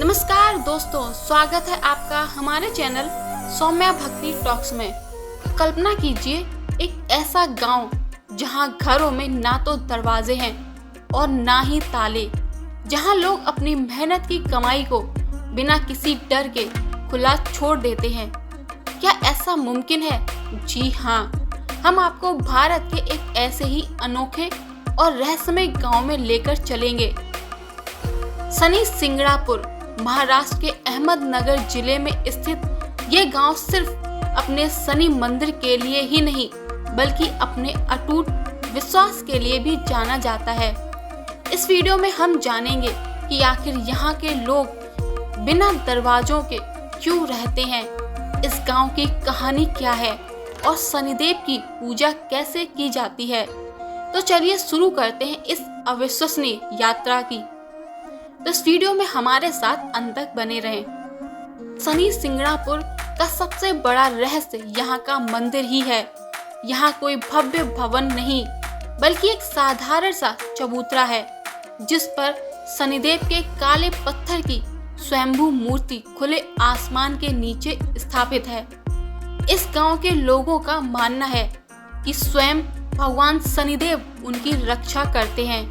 नमस्कार दोस्तों, स्वागत है आपका हमारे चैनल सौम्या भक्ति टॉक्स में। कल्पना कीजिए एक ऐसा गांव जहां घरों में ना तो दरवाजे हैं और ना ही ताले, जहां लोग अपनी मेहनत की कमाई को बिना किसी डर के खुला छोड़ देते हैं। क्या ऐसा मुमकिन है? जी हाँ, हम आपको भारत के एक ऐसे ही अनोखे और रहस्यमय गांव में लेकर चलेंगे। शनि सिंगणापुर महाराष्ट्र के अहमदनगर जिले में स्थित ये गांव सिर्फ अपने शनि मंदिर के लिए ही नहीं बल्कि अपने अटूट विश्वास के लिए भी जाना जाता है। इस वीडियो में हम जानेंगे कि आखिर यहाँ के लोग बिना दरवाजों के क्यों रहते हैं, इस गांव की कहानी क्या है और शनिदेव की पूजा कैसे की जाती है। तो चलिए शुरू करते हैं इस अविश्वसनीय यात्रा की। तो इस वीडियो में हमारे साथ अंत तक बने रहें। शनि सिंगणापुर का सबसे बड़ा रहस्य यहाँ का मंदिर ही है। यहाँ कोई भव्य भवन नहीं बल्कि एक साधारण सा चबूतरा है जिस पर शनिदेव के काले पत्थर की स्वयंभू मूर्ति खुले आसमान के नीचे स्थापित है। इस गांव के लोगों का मानना है कि स्वयं भगवान शनिदेव उनकी रक्षा करते हैं।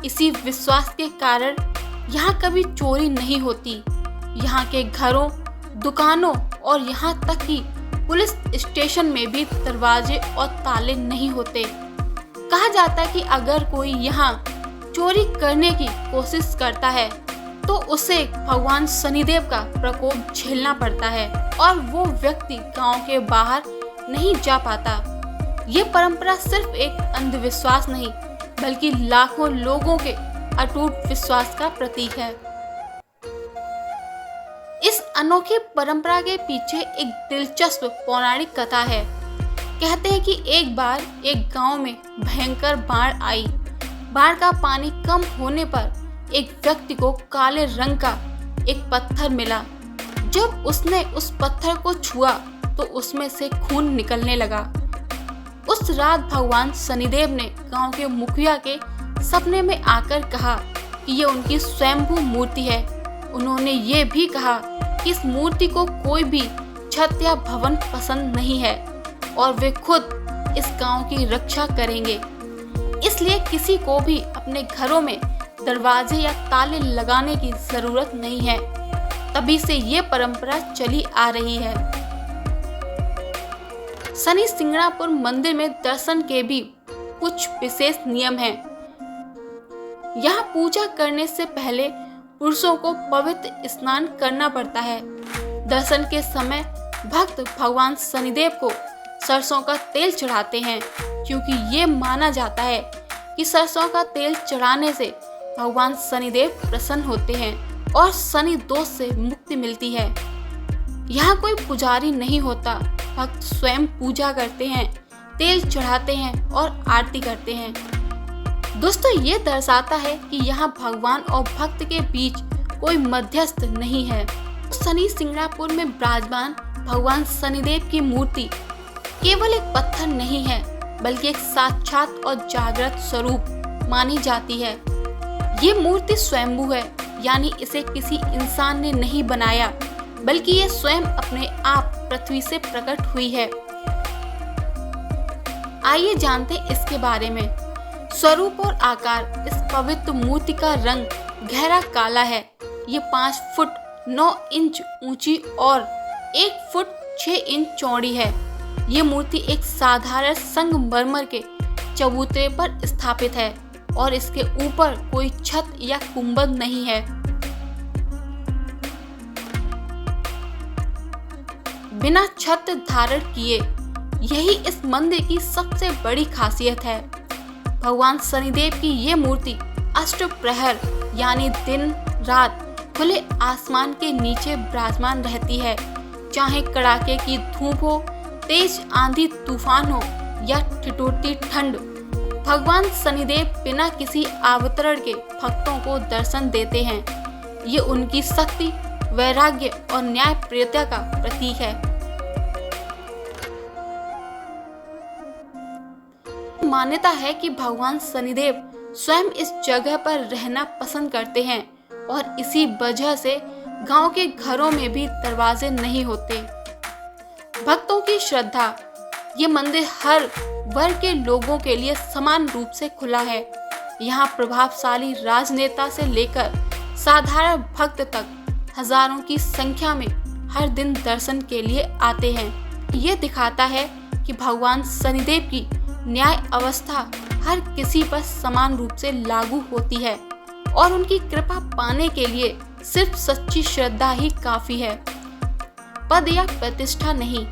इसी विश्वास के कारण यहाँ कभी चोरी नहीं होती। यहाँ के घरों, दुकानों और यहाँ तक कि पुलिस स्टेशन में भी दरवाजे और ताले नहीं होते। कहा जाता है कि अगर कोई यहाँ चोरी करने की कोशिश करता है तो उसे भगवान शनिदेव का प्रकोप झेलना पड़ता है और वो व्यक्ति गांव के बाहर नहीं जा पाता। ये परंपरा सिर्फ एक अंधविश्वास नहीं बल्कि लाखों लोगों के अटूट विश्वास का प्रतीक है। इस अनोखी परंपरा के पीछे एक दिलचस्प पौराणिक कथा है। कहते हैं कि एक बार एक गांव में भयंकर बाढ़ आई। बाढ़ का पानी कम होने पर एक व्यक्ति को काले रंग का एक पत्थर मिला। जब उसने उस पत्थर को छुआ तो उसमें से खून निकलने लगा। उस रात भगवान शनिदेव ने गांव के मुखिया के सपने में आकर कहा कि ये उनकी स्वयंभू मूर्ति है। उन्होंने ये भी कहा कि इस मूर्ति को कोई भी छत या भवन पसंद नहीं है और वे खुद इस गांव की रक्षा करेंगे। इसलिए किसी को भी अपने घरों में दरवाजे या ताले लगाने की जरूरत नहीं है। तभी से ये परंपरा चली आ रही है। शनि सिंगणापुर मंदिर में दर्शन के भी कुछ विशेष नियम हैं। यहाँ पूजा करने से पहले पुरुषों को पवित्र स्नान करना पड़ता है। दर्शन के समय भक्त भगवान शनिदेव को सरसों का तेल चढ़ाते हैं क्योंकि ये माना जाता है कि सरसों का तेल चढ़ाने से भगवान शनिदेव प्रसन्न होते हैं और शनि दोष से मुक्ति मिलती है। यहाँ कोई पुजारी नहीं होता, भक्त स्वयं पूजा करते हैं, तेल चढ़ाते हैं और आरती करते हैं। दोस्तों, ये दर्शाता है कि यहाँ भगवान और भक्त के बीच कोई मध्यस्थ नहीं है। शनि सिंगणापुर में विराजमान भगवान शनिदेव की मूर्ति केवल एक पत्थर नहीं है बल्कि एक साक्षात और जागृत स्वरूप मानी जाती है। ये मूर्ति स्वयंभू है, यानी इसे किसी इंसान ने नहीं बनाया बल्कि ये स्वयं अपने आप पृथ्वी से प्रकट हुई है। आइए जानते इसके बारे में। स्वरूप और आकार। इस पवित्र मूर्ति का रंग गहरा काला है। ये 5 फुट 9 इंच ऊंची और 1 फुट 6 इंच चौड़ी है। ये मूर्ति एक साधारण संगमरमर के चबूतरे पर स्थापित है और इसके ऊपर कोई छत या गुंबद नहीं है। बिना छत धारण किए, यही इस मंदिर की सबसे बड़ी खासियत है। भगवान शनिदेव की ये मूर्ति अष्टप्रहर यानी दिन रात खुले आसमान के नीचे विराजमान रहती है। चाहे कड़ाके की धूप हो, तेज आंधी तूफान हो या ठिठुरती ठंड, भगवान शनिदेव बिना किसी अवतरण के भक्तों को दर्शन देते हैं। ये उनकी शक्ति, वैराग्य और न्यायप्रियता का प्रतीक है। मान्यता है कि भगवान शनिदेव स्वयं इस जगह पर रहना पसंद करते हैं और इसी वजह से गांव के घरों में भी दरवाजे नहीं होते। भक्तों की श्रद्धा, ये मंदिर हर वर्ग के लोगों के लिए समान रूप से खुला है। यहाँ प्रभावशाली राजनेता से लेकर साधारण भक्त तक हजारों की संख्या में हर दिन दर्शन के लिए आते हैं। ये दिखाता है कि भगवान शनिदेव की न्याय अवस्था हर किसी पर समान रूप से लागू होती है और उनकी कृपा पाने के लिए सिर्फ सच्ची श्रद्धा ही काफी है, पद या प्रतिष्ठा नहीं।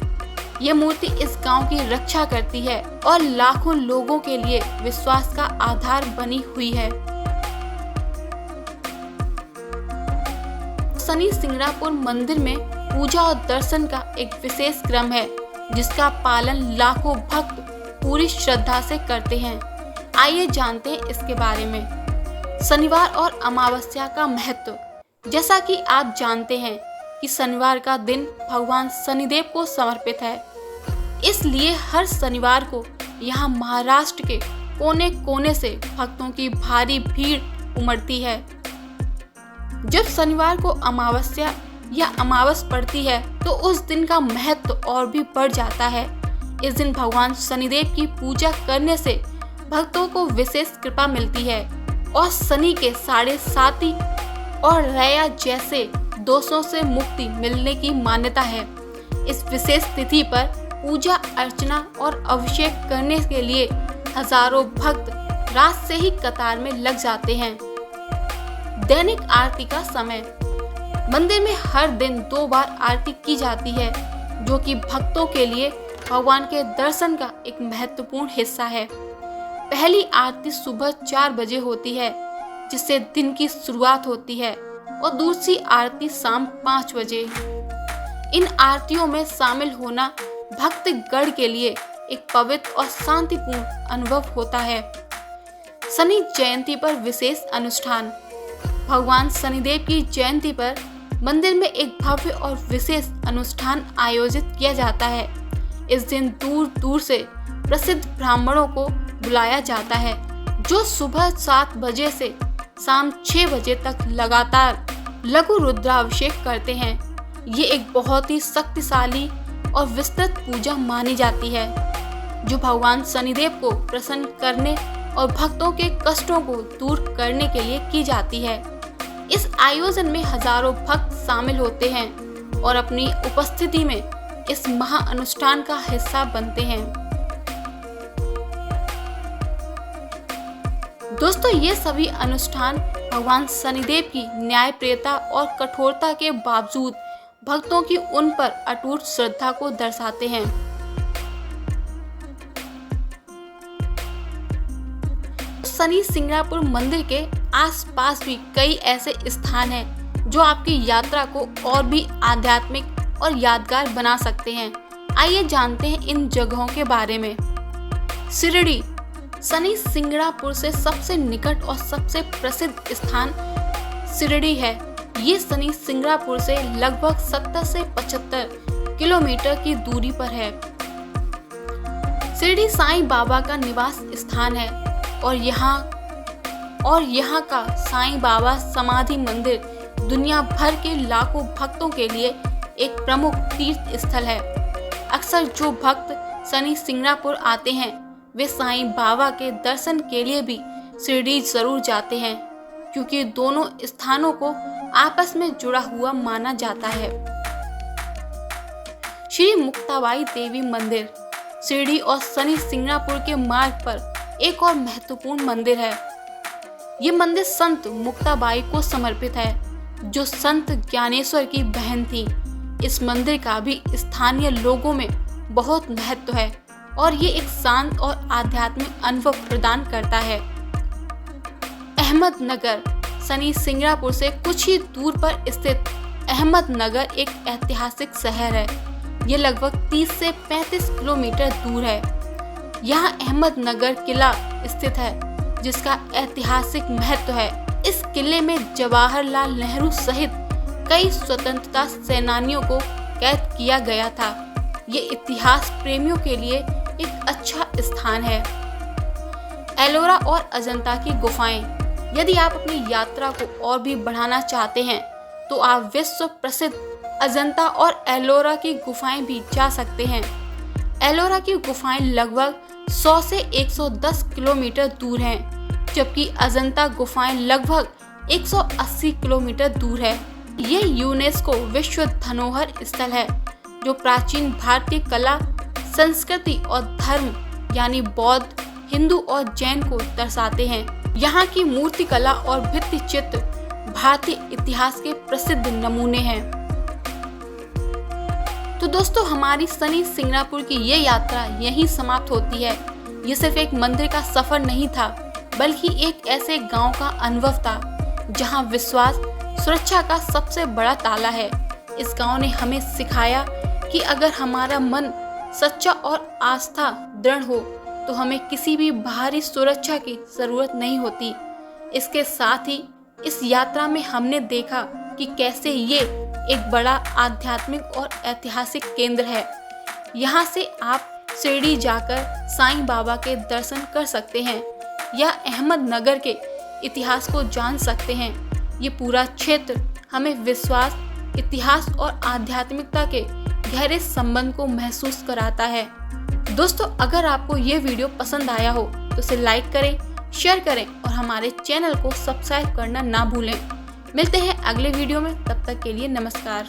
ये मूर्ति इस गांव की रक्षा करती है और लाखों लोगों के लिए विश्वास का आधार बनी हुई है। शनि सिंगरापुर मंदिर में पूजा और दर्शन का एक विशेष क्रम है जिसका पालन लाखों भक्त पूरी श्रद्धा से करते हैं। आइए जानते हैं इसके बारे में। शनिवार और अमावस्या का महत्व। जैसा कि आप जानते हैं कि शनिवार का दिन भगवान शनिदेव को समर्पित है, इसलिए हर शनिवार को यहाँ महाराष्ट्र के कोने कोने से भक्तों की भारी भीड़ उमड़ती है। जब शनिवार को अमावस्या या अमावस पड़ती है तो उस दिन का महत्व और भी बढ़ जाता है। इस दिन भगवान शनिदेव की पूजा करने से भक्तों को विशेष कृपा मिलती है और शनि के साढ़े साती और रया जैसे दोषों से मुक्ति मिलने की मान्यता है। इस विशेष तिथि पर पूजा अर्चना और अभिषेक करने के लिए हजारों भक्त रात से ही कतार में लग जाते हैं। दैनिक आरती का समय। मंदिर में हर दिन 2 बार आरती की जाती है जो कि भक्तों के लिए भगवान के दर्शन का एक महत्वपूर्ण हिस्सा है। पहली आरती सुबह 4 बजे होती है जिससे दिन की शुरुआत होती है और दूसरी आरती शाम 5 बजे। इन आरतियों में शामिल होना भक्तगण के लिए एक पवित्र और शांतिपूर्ण अनुभव होता है। शनि जयंती पर विशेष अनुष्ठान। भगवान शनिदेव की जयंती पर मंदिर में एक भव्य और विशेष अनुष्ठान आयोजित किया जाता है। इस दिन दूर दूर से प्रसिद्ध ब्राह्मणों को बुलाया जाता है जो सुबह 7 बजे से शाम 6 बजे तक लगातार लघु रुद्राभिषेक करते हैं। ये एक बहुत ही शक्तिशाली और विस्तृत पूजा मानी जाती है जो भगवान शनिदेव को प्रसन्न करने और भक्तों के कष्टों को दूर करने के लिए की जाती है। इस आयोजन में हजारों भक्त शामिल होते हैं और अपनी उपस्थिति में इस महाअनुष्ठान का हिस्सा बनते हैं। दोस्तों, ये सभी अनुष्ठान भगवान शनिदेव की न्यायप्रियता और कठोरता के बावजूद भक्तों की उन पर अटूट श्रद्धा को दर्शाते हैं। शनि सिंगरापुर मंदिर के आसपास भी कई ऐसे स्थान हैं जो आपकी यात्रा को और भी आध्यात्मिक और यादगार बना सकते हैं। आइए जानते हैं इन जगहों के बारे में। शिरडी। शनि सिंगरापुर से सबसे निकट और सबसे प्रसिद्ध स्थान शिरडी है। ये शनि सिंगरापुर से लगभग 70 से 75 किलोमीटर की दूरी पर है। शिरडी साईं बाबा का निवास स्थान है और यहाँ का साईं बाबा समाधि मंदिर दुनिया भर के लाखों भक्तों के लिए एक प्रमुख तीर्थ स्थल है। अक्सर जो भक्त शनि सिंगरापुर आते हैं वे साईं बाबा के दर्शन के लिए भी शिरडी जरूर जाते हैं क्योंकि दोनों स्थानों को आपस में जुड़ा हुआ माना जाता है। श्री मुक्ताबाई देवी मंदिर। शिरडी और शनि सिंगरापुर के मार्ग पर एक और महत्वपूर्ण मंदिर है। ये मंदिर संत मुक्ताबाई को समर्पित है जो संत ज्ञानेश्वर की बहन थी। इस मंदिर का भी स्थानीय लोगों में बहुत महत्व है और ये एक शांत और आध्यात्मिक अनुभव प्रदान करता है। अहमदनगर। शनि सिंगरापुर से कुछ ही दूर पर स्थित अहमदनगर एक ऐतिहासिक शहर है। ये लगभग 30 से 35 किलोमीटर दूर है। यहाँ अहमदनगर किला स्थित है जिसका ऐतिहासिक महत्व है। इस किले में जवाहरलाल नेहरू सहित कई स्वतंत्रता सेनानियों को कैद किया गया था। ये इतिहास प्रेमियों के लिए एक अच्छा स्थान है। एलोरा और अजंता की गुफाएं। यदि आप अपनी यात्रा को और भी बढ़ाना चाहते हैं तो आप विश्व प्रसिद्ध अजंता और एलोरा की गुफाएं भी जा सकते हैं। एलोरा की गुफाएं लगभग 100 से 110 किलोमीटर दूर हैं, जबकि अजंता गुफाएं लगभग 180 किलोमीटर दूर है। ये यूनेस्को विश्व धरोहर स्थल है जो प्राचीन भारतीय कला, संस्कृति और धर्म यानी बौद्ध, हिंदू और जैन को दर्शाते हैं। यहाँ की मूर्तिकला और भित्ति चित्र भारतीय इतिहास के प्रसिद्ध नमूने हैं। तो दोस्तों, हमारी सनी सिंगापुर की ये यात्रा यहीं समाप्त होती है। ये सिर्फ एक मंदिर का सफर नहीं था, बल्कि एक ऐसे गांव का अनुभव था जहां विश्वास सुरक्षा का सबसे बड़ा ताला है। इस गांव ने हमें सिखाया कि अगर हमारा मन सच्चा और आस्था दृढ़ हो तो हमें किसी भी बाहरी सुरक्षा की जरूरत नहीं होती। इसके साथ ही इस यात्रा में हमने देखा कि कैसे ये एक बड़ा आध्यात्मिक और ऐतिहासिक केंद्र है। यहाँ से आप शिरडी जाकर साईं बाबा के दर्शन कर सकते हैं या अहमदनगर के इतिहास को जान सकते हैं। ये पूरा क्षेत्र हमें विश्वास, इतिहास और आध्यात्मिकता के गहरे संबंध को महसूस कराता है। दोस्तों, अगर आपको ये वीडियो पसंद आया हो तो इसे लाइक करें, शेयर करें और हमारे चैनल को सब्सक्राइब करना ना भूलें। मिलते हैं अगले वीडियो में, तब तक के लिए नमस्कार।